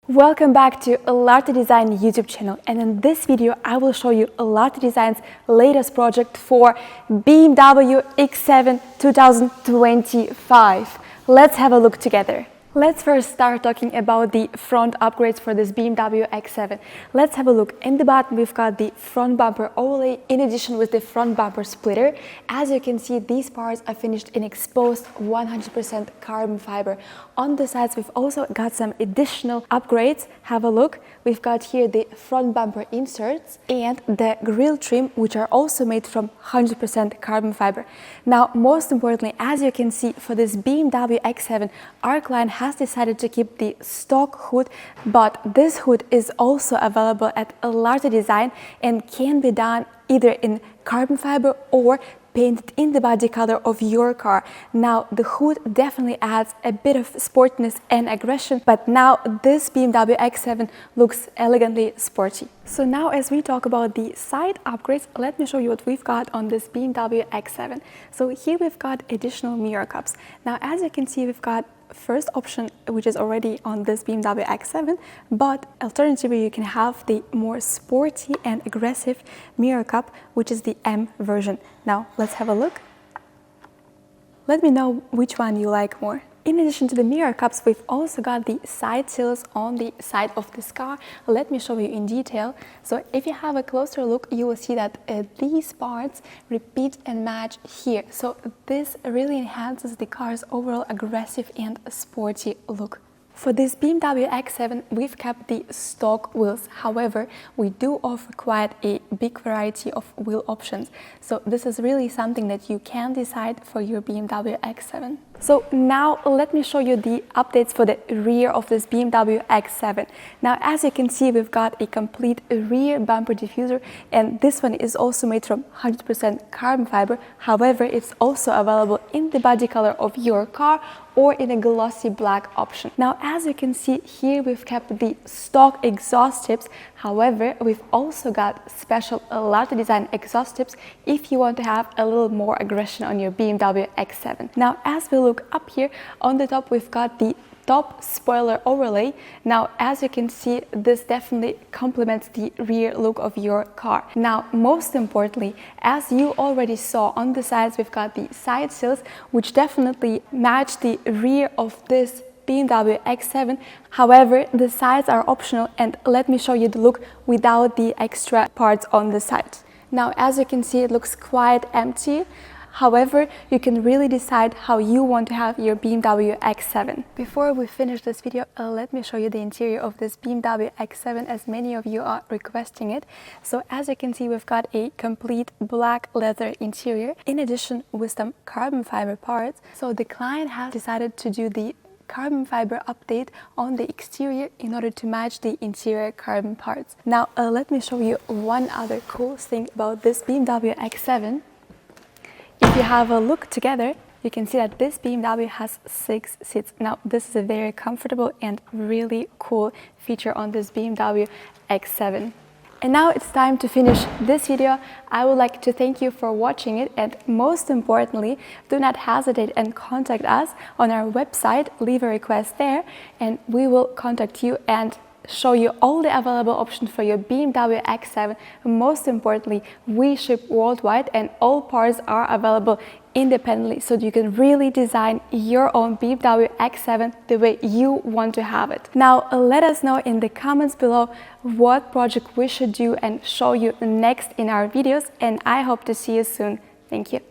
Welcome back to Larte Design YouTube channel, and in this video I will show you Larte Design's latest project for BMW X7 2025. Let's have a look together. Let's first start talking about the front upgrades for this BMW X7. Let's have a look. In the bottom we've got the front bumper overlay in addition with the front bumper splitter. As you can see, these parts are finished in exposed 100% carbon fiber. On the sides we've also got some additional upgrades. Have a look. We've got here the front bumper inserts and the grille trim, which are also made from 100% carbon fiber. Now, most importantly, as you can see, for this BMW X7, our client has decided to keep the stock hood, but this hood is also available at Larte Design and can be done either in carbon fiber or painted in the body color of your car. Now, the hood definitely adds a bit of sportiness and aggression, but now this BMW X7 looks elegantly sporty. So now, as we talk about the side upgrades, let me show you what we've got on this BMW X7. So here we've got additional mirror cups. Now, as you can see, we've got first option, which is already on this BMW X7, but alternatively you can have the more sporty and aggressive mirror cup, which is the M version. Now let's have a look. Let me know which one you like more. In addition to the mirror cups, we've also got the side sills on the side of this car. Let me show you in detail. So if you have a closer look, you will see that these parts repeat and match here. So this really enhances the car's overall aggressive and sporty look. For this BMW X7, we've kept the stock wheels. However, we do offer quite a big variety of wheel options. So this is really something that you can decide for your BMW X7. So now let me show you the updates for the rear of this BMW X7. Now, as you can see, we've got a complete rear bumper diffuser, and this one is also made from 100% carbon fiber. However, it's also available in the body color of your car or in a glossy black option. Now, as you can see here, we've kept the stock exhaust tips. However, we've also got special Larte Design exhaust tips if you want to have a little more aggression on your BMW X7. Now, as we look up here, on the top we've got the top spoiler overlay. Now, as you can see, this definitely complements the rear look of your car. Now, most importantly, as you already saw on the sides, we've got the side sills, which definitely match the rear of this BMW X7. However, the sides are optional, and let me show you the look without the extra parts on the side. Now, as you can see, it looks quite empty. However, you can really decide how you want to have your BMW X7. Before we finish this video, let me show you the interior of this BMW X7, as many of you are requesting it. So as you can see, we've got a complete black leather interior, in addition with some carbon fiber parts. So the client has decided to do the carbon fiber update on the exterior in order to match the interior carbon parts. Now, let me show you one other cool thing about this BMW X7. If you have a look together, you can see that this BMW has 6 seats. Now, this is a very comfortable and really cool feature on this BMW X7. And now it's time to finish this video. I would like to thank you for watching it, and most importantly, do not hesitate and contact us on our website. Leave a request there and we will contact you and show you all the available options for your BMW X7. Most importantly, we ship worldwide and all parts are available independently, so you can really design your own BMW X7 the way you want to have it. Now, let us know in the comments below what project we should do and show you next in our videos, and I hope to see you soon. Thank you.